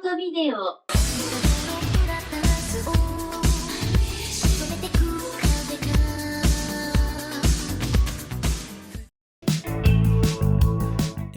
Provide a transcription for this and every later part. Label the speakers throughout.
Speaker 1: トビデオ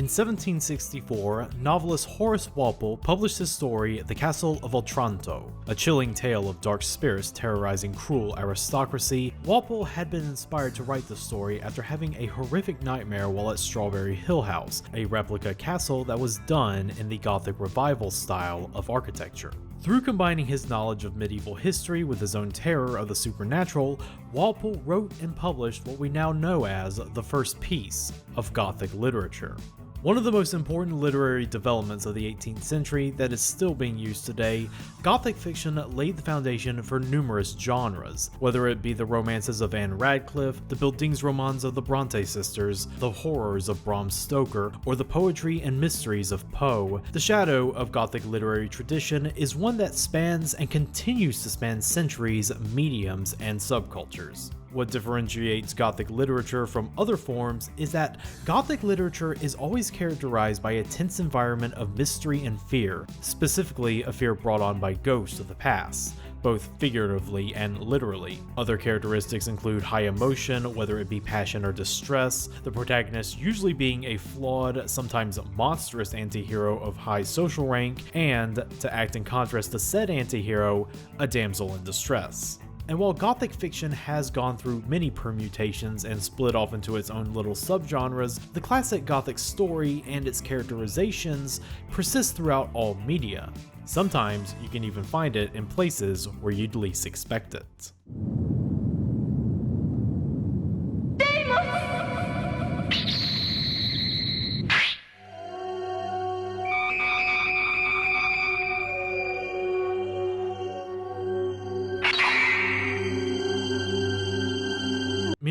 Speaker 2: In 1764, novelist Horace Walpole published his story The Castle of Otranto, a chilling tale of dark spirits terrorizing cruel aristocracy. Walpole had been inspired to write the story after having a horrific nightmare while at Strawberry Hill House, a replica castle that was done in the Gothic Revival style of architecture. Through combining his knowledge of medieval history with his own terror of the supernatural, Walpole wrote and published what we now know as the first piece of Gothic literature. One of the most important literary developments of the 18th century that is still being used today, Gothic fiction laid the foundation for numerous genres, whether it be the romances of Anne Radcliffe, the Bildungsromans of the Bronte sisters, the horrors of Bram Stoker, or the poetry and mysteries of Poe. The shadow of Gothic literary tradition is one that spans and continues to span centuries, mediums, and subcultures. What differentiates Gothic literature from other forms is that Gothic literature is always characterized by a tense environment of mystery and fear, specifically a fear brought on by ghosts of the past, both figuratively and literally. Other characteristics include high emotion, whether it be passion or distress, the protagonist usually being a flawed, sometimes monstrous anti-hero of high social rank, and, to act in contrast to said anti-hero, a damsel in distress. And while Gothic fiction has gone through many permutations and split off into its own little subgenres, the classic Gothic story and its characterizations persist throughout all media. Sometimes you can even find it in places where you'd least expect it.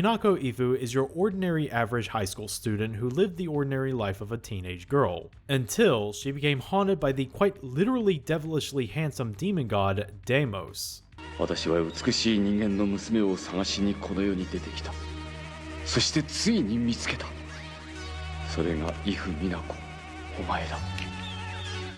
Speaker 2: Minako Ifu is your ordinary average high school student who lived the ordinary life of a teenage girl, until she became haunted by the quite literally devilishly handsome demon god Deimos.
Speaker 3: 私は美しい人間の娘を探しにこの世に出てきた。そしてついに見つけた。それがイフ・ミナコ、お前だ。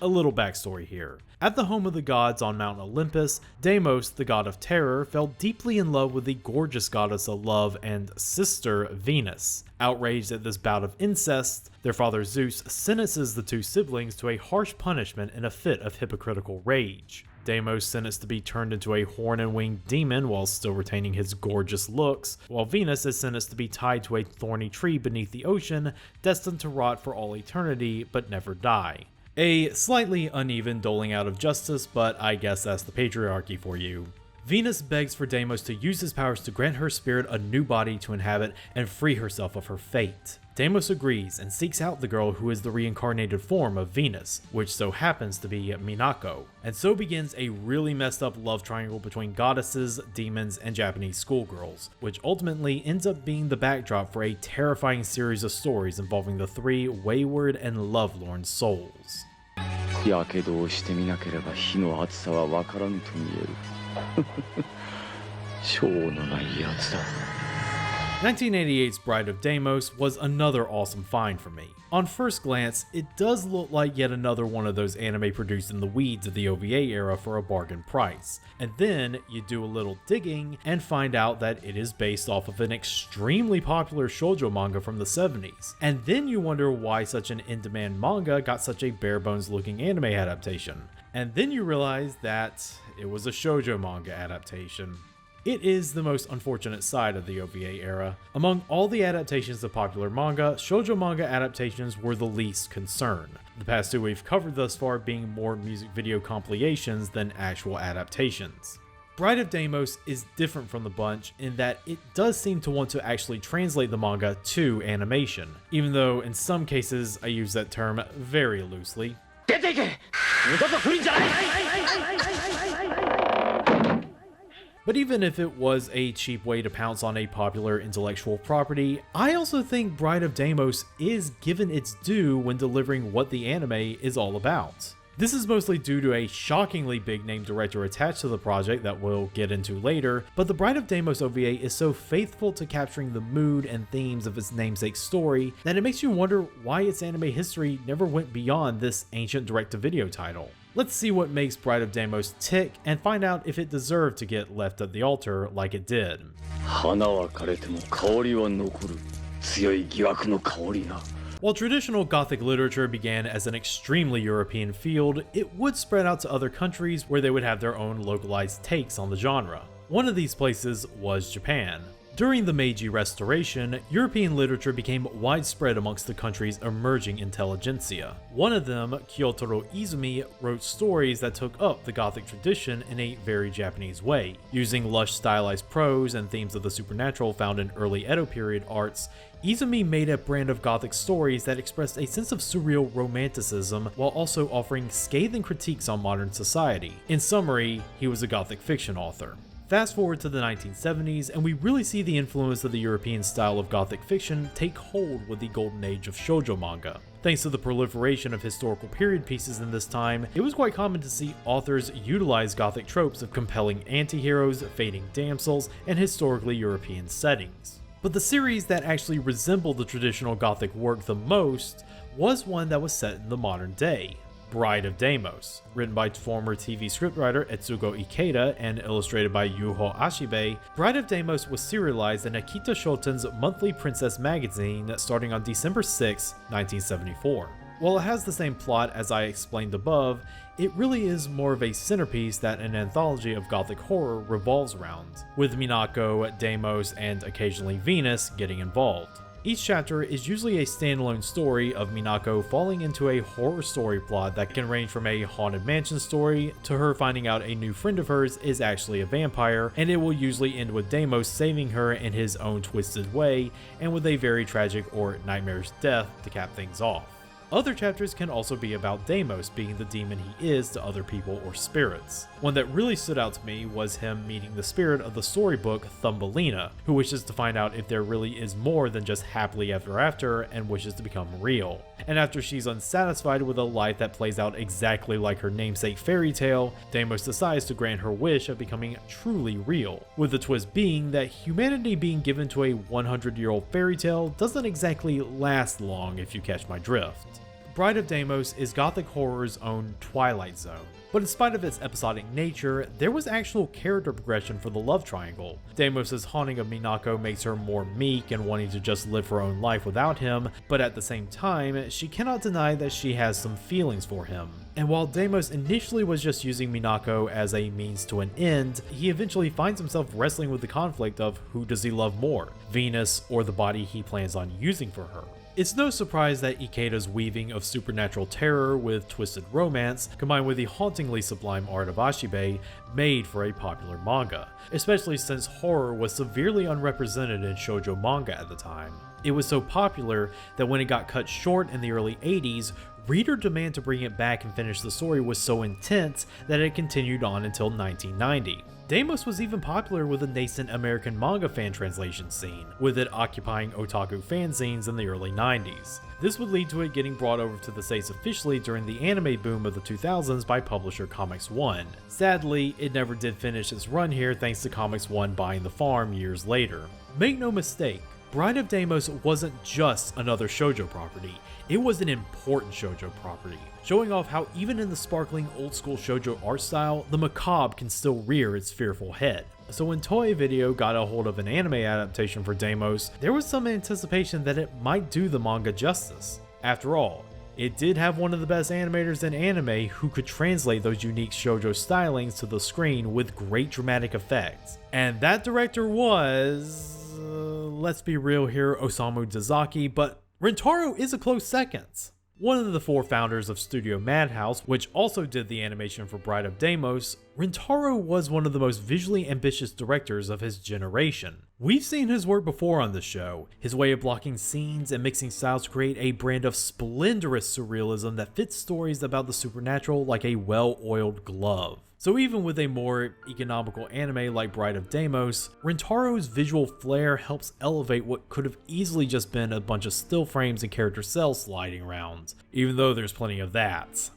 Speaker 2: A little backstory here. At the home of the gods on Mount Olympus, Deimos, the god of terror, fell deeply in love with the gorgeous goddess of love and sister Venus. Outraged at this bout of incest, their father Zeus sentences the two siblings to a harsh punishment in a fit of hypocritical rage. Deimos sentenced to be turned into a horn and winged demon while still retaining his gorgeous looks, while Venus is sentenced to be tied to a thorny tree beneath the ocean, destined to rot for all eternity but never die. A slightly uneven doling out of justice, but I guess that's the patriarchy for you. Venus begs for Deimos to use his powers to grant her spirit a new body to inhabit and free herself of her fate. Deimos agrees and seeks out the girl who is the reincarnated form of Venus, which so happens to be Minako. And so begins a really messed up love triangle between goddesses, demons, and Japanese schoolgirls, which ultimately ends up being the backdrop for a terrifying series of stories involving the three wayward and lovelorn souls.
Speaker 3: やけどをしてみなければ火の熱さはわからぬと見える。しょうのないやつだ。
Speaker 2: 1988's Bride of Deimos was another awesome find for me. On first glance, it does look like yet another one of those anime produced in the weeds of the OVA era for a bargain price. And then you do a little digging and find out that it is based off of an extremely popular shōjo manga from the 70s. And then you wonder why such an in-demand manga got such a bare-bones looking anime adaptation. And then you realize that it was a shōjo manga adaptation. It is the most unfortunate side of the OVA era. Among all the adaptations of popular manga, shōjo manga adaptations were the least concerned. The past two we've covered thus far being more music video compilations than actual adaptations. Bride of Deimos is different from the bunch in that it does seem to want to actually translate the manga to animation, even though in some cases I use that term very loosely. But even if it was a cheap way to pounce on a popular intellectual property, I also think Bride of Deimos is given its due when delivering what the anime is all about. This is mostly due to a shockingly big name director attached to the project that we'll get into later, but the Bride of Deimos OVA is so faithful to capturing the mood and themes of its namesake story that it makes you wonder why its anime history never went beyond this ancient direct-to-video title. Let's see what makes Bride of Deimos tick and find out if it deserved to get left at the altar like it did.
Speaker 3: 花は枯れても香りは残る。強い疑惑の香りが。
Speaker 2: While traditional Gothic literature began as an extremely European field, it would spread out to other countries where they would have their own localized takes on the genre. One of these places was Japan. During the Meiji Restoration, European literature became widespread amongst the country's emerging intelligentsia. One of them, KYOTO Izumi, wrote stories that took up the Gothic tradition in a very Japanese way. Using lush stylized prose and themes of the supernatural found in early Edo period arts, Izumi made a brand of Gothic stories that expressed a sense of surreal romanticism while also offering scathing critiques on modern society. In summary, he was a Gothic fiction author. Fast forward to the 1970s, and we really see the influence of the European style of Gothic fiction take hold with the golden age of shōjo manga. Thanks to the proliferation of historical period pieces in this time, it was quite common to see authors utilize Gothic tropes of compelling anti-heroes, fading damsels, and historically European settings. But the series that actually resembled the traditional Gothic work the most was one that was set in the modern day. Bride of Deimos. Written by former TV scriptwriter Etsugo Ikeda and illustrated by Yuho Ashibe, Bride of Deimos was serialized in Akita Shoten's monthly princess magazine starting on December 6, 1974. While it has the same plot as I explained above, it really is more of a centerpiece that an anthology of Gothic horror revolves around, with Minako, Deimos, and occasionally Venus getting involved. Each chapter is usually a standalone story of Minako falling into a horror story plot that can range from a haunted mansion story to her finding out a new friend of hers is actually a vampire, and it will usually end with Deimos saving her in his own twisted way and with a very tragic or nightmarish death to cap things off. Other chapters can also be about Deimos being the demon he is to other people or spirits. One that really stood out to me was him meeting the spirit of the storybook Thumbelina, who wishes to find out if there really is more than just happily ever after and wishes to become real. And after she's unsatisfied with a life that plays out exactly like her namesake fairy tale, Deimos decides to grant her wish of becoming truly real, with the twist being that humanity being given to a 100-year-old fairy tale doesn't exactly last long if you catch my drift. Bride of Deimos is Gothic horror's own Twilight Zone, but in spite of its episodic nature, there was actual character progression for the love triangle. Deimos' haunting of Minako makes her more meek and wanting to just live her own life without him, but at the same time, she cannot deny that she has some feelings for him. And while Deimos initially was just using Minako as a means to an end, he eventually finds himself wrestling with the conflict of who does he love more, Venus or the body he plans on using for her. It's no surprise that Ikeda's weaving of supernatural terror with twisted romance, combined with the hauntingly sublime art of Ashibe, made for a popular manga, especially since horror was severely unrepresented in shōjo manga at the time. It was so popular that when it got cut short in the early 80s, reader demand to bring it back and finish the story was so intense that it continued on until 1990. Deimos was even popular with the nascent American manga fan translation scene, with it occupying otaku fanzines in the early 90s. This would lead to it getting brought over to the States officially during the anime boom of the 2000s by publisher Comics One. Sadly, it never did finish its run here thanks to Comics One buying the farm years later. Make no mistake, Bride of Deimos wasn't just another shōjo property, it was an important shōjo property, showing off how even in the sparkling old-school shōjo art style, the macabre can still rear its fearful head. So when Toei Video got a hold of an anime adaptation for Deimos, there was some anticipation that it might do the manga justice. After all, it did have one of the best animators in anime who could translate those unique shōjo stylings to the screen with great dramatic effects. And that director was... let's be real here, Osamu Dezaki, but Rentaro is a close second. One of the four founders of Studio Madhouse, which also did the animation for Bride of Deimos, Rentaro was one of the most visually ambitious directors of his generation. We've seen his work before on the show, his way of blocking scenes and mixing styles to create a brand of splendorous surrealism that fits stories about the supernatural like a well-oiled glove. So even with a more economical anime like Bride of Deimos, Rentaro's visual flair helps elevate what could have easily just been a bunch of still frames and character cells sliding around, even though there's plenty of that.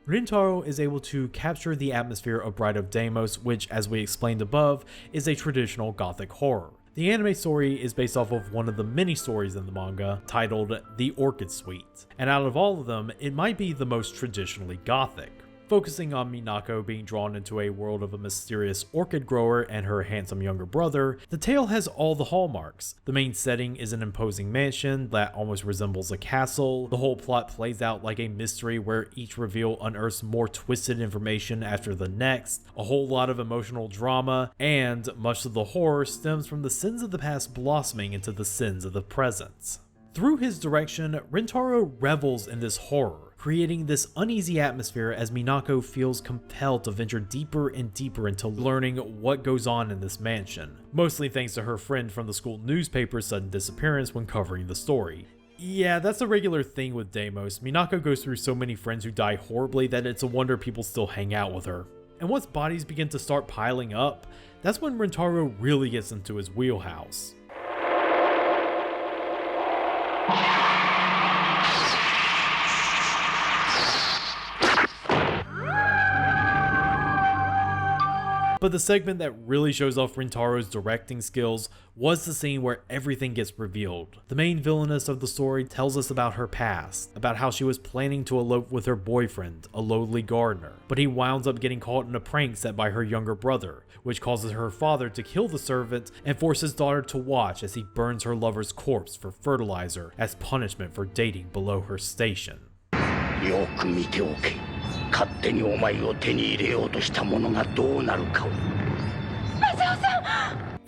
Speaker 2: Rintaro is able to capture the atmosphere of Bride of Deimos, which, as we explained above, is a traditional Gothic horror. The anime story is based off of one of the many stories in the manga titled The Orchid Suite, and out of all of them, it might be the most traditionally gothic. Focusing on Minako being drawn into a world of a mysterious orchid grower and her handsome younger brother, the tale has all the hallmarks. The main setting is an imposing mansion that almost resembles a castle. The whole plot plays out like a mystery where each reveal unearths more twisted information after the next, a whole lot of emotional drama, and much of the horror stems from the sins of the past blossoming into the sins of the present. Through his direction, Rintaro revels in this horror, creating this uneasy atmosphere as Minako feels compelled to venture deeper and deeper into learning what goes on in this mansion, mostly thanks to her friend from the school newspaper's sudden disappearance when covering the story. Yeah, that's a regular thing with Deimos. Minako goes through so many friends who die horribly that it's a wonder people still hang out with her. And once bodies begin to start piling up, that's when Rintaro really gets into his wheelhouse. But the segment that really shows off Rintaro's directing skills was the scene where everything gets revealed. The main villainess of the story tells us about her past, about how she was planning to elope with her boyfriend, a lowly gardener, but he winds up getting caught in a prank set by her younger brother, which causes her father to kill the servant and force his daughter to watch as he burns her lover's corpse for fertilizer as punishment for dating below her station.
Speaker 1: よく見ておけ。勝手にお前を手に入れようとした者がどうなるかを。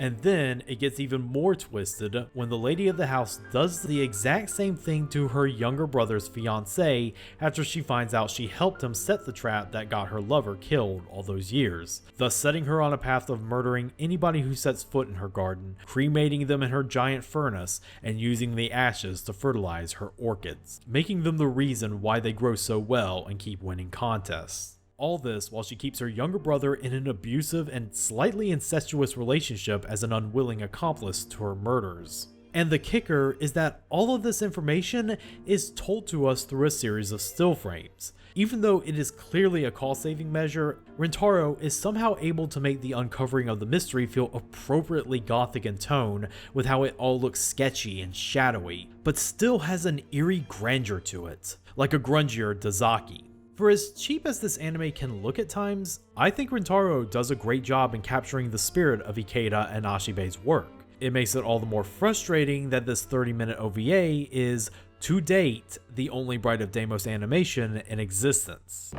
Speaker 2: And then it gets even more twisted when the lady of the house does the exact same thing to her younger brother's fiancée after she finds out she helped him set the trap that got her lover killed all those years, thus setting her on a path of murdering anybody who sets foot in her garden, cremating them in her giant furnace, and using the ashes to fertilize her orchids, making them the reason why they grow so well and keep winning contests. All this while she keeps her younger brother in an abusive and slightly incestuous relationship as an unwilling accomplice to her murders. And the kicker is that all of this information is told to us through a series of still frames. Even though it is clearly a cost-saving measure, Rintaro is somehow able to make the uncovering of the mystery feel appropriately gothic in tone with how it all looks sketchy and shadowy, but still has an eerie grandeur to it, like a grungier Dazaki. For as cheap as this anime can look at times, I think Rintaro does a great job in capturing the spirit of Ikeda and Ashibe's work. It makes it all the more frustrating that this 30-minute OVA is, to date, the only Bride of Deimos animation in existence.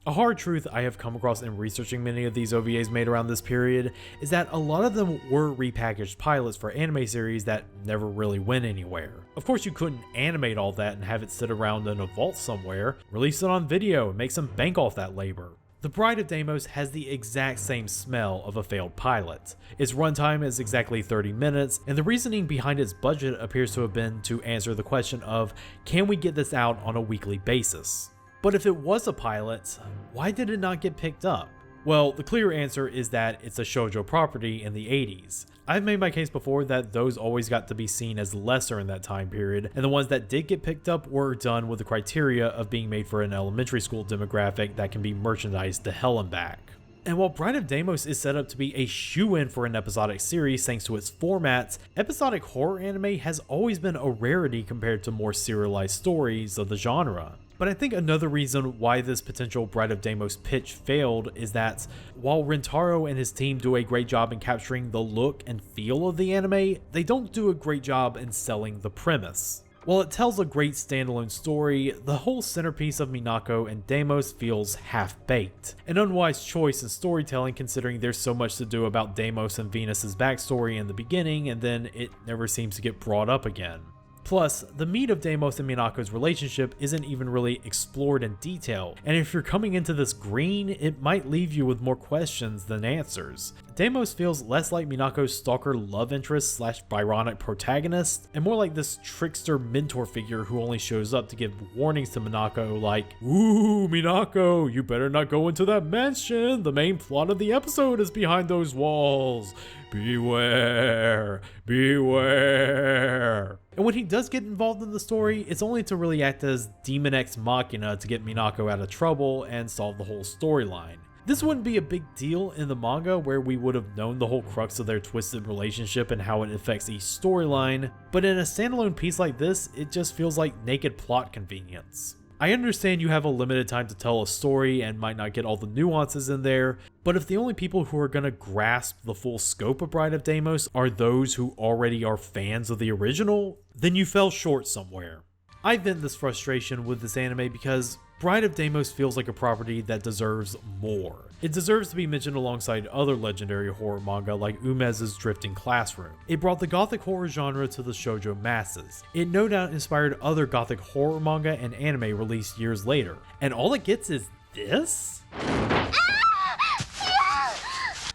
Speaker 2: A hard truth I have come across in researching many of these OVAs made around this period is that a lot of them were repackaged pilots for anime series that never really went anywhere. Of course you couldn't animate all that and have it sit around in a vault somewhere, release it on video and make some bank off that labor. The Bride of Deimos has the exact same smell of a failed pilot. Its runtime is exactly 30 minutes, and the reasoning behind its budget appears to have been to answer the question of, can we get this out on a weekly basis? But if it was a pilot, why did it not get picked up? Well, the clear answer is that it's a shōjo property in the 80s. I've made my case before that those always got to be seen as lesser in that time period, and the ones that did get picked up were done with the criteria of being made for an elementary school demographic that can be merchandised to hell and back. And while Bride of Deimos is set up to be a shoo-in for an episodic series thanks to its formats, episodic horror anime has always been a rarity compared to more serialized stories of the genre. But I think another reason why this potential Bride of Deimos pitch failed is that while Rintaro and his team do a great job in capturing the look and feel of the anime, they don't do a great job in selling the premise. While it tells a great standalone story, the whole centerpiece of Minako and Deimos feels half-baked. An unwise choice in storytelling considering there's so much to do about Deimos and Venus's backstory in the beginning and then it never seems to get brought up again. Plus, the meat of Deimos and Minako's relationship isn't even really explored in detail, and if you're coming into this green, it might leave you with more questions than answers. Deimos feels less like Minako's stalker love interest / Byronic protagonist, and more like this trickster mentor figure who only shows up to give warnings to Minako like, "Ooh, Minako, you better not go into that mansion, the main plot of the episode is behind those walls. Beware, beware." And when he does get involved in the story, it's only to really act as Demon Ex Machina to get Minako out of trouble and solve the whole storyline. This wouldn't be a big deal in the manga where we would have known the whole crux of their twisted relationship and how it affects each storyline, but in a standalone piece like this, it just feels like naked plot convenience. I understand you have a limited time to tell a story and might not get all the nuances in there, but if the only people who are gonna grasp the full scope of Bride of Deimos are those who already are fans of the original, then you fell short somewhere. I vent this frustration with this anime because Bride of Deimos feels like a property that deserves more. It deserves to be mentioned alongside other legendary horror manga like Umez's Drifting Classroom. It brought the gothic horror genre to the shōjo masses. It no doubt inspired other gothic horror manga and anime released years later. And all it gets is this?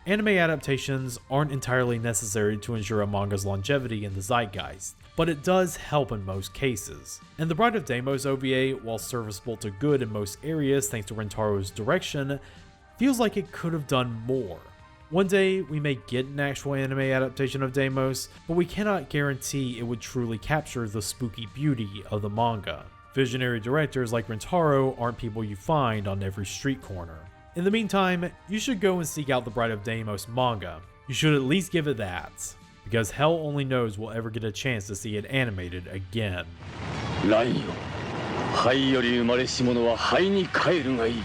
Speaker 2: Anime adaptations aren't entirely necessary to ensure a manga's longevity in the zeitgeist, but it does help in most cases. And the Bride of Deimos OVA, while serviceable to good in most areas thanks to Rintaro's direction, feels like it could have done more. One day, we may get an actual anime adaptation of Deimos, but we cannot guarantee it would truly capture the spooky beauty of the manga. Visionary directors like Rintaro aren't people you find on every street corner. In the meantime, you should go and seek out the Bride of Deimos manga. You should at least give it that, because hell only knows we'll ever get a chance to see it animated again.
Speaker 3: ラインよ、灰より生まれし者は灰に帰るがいい。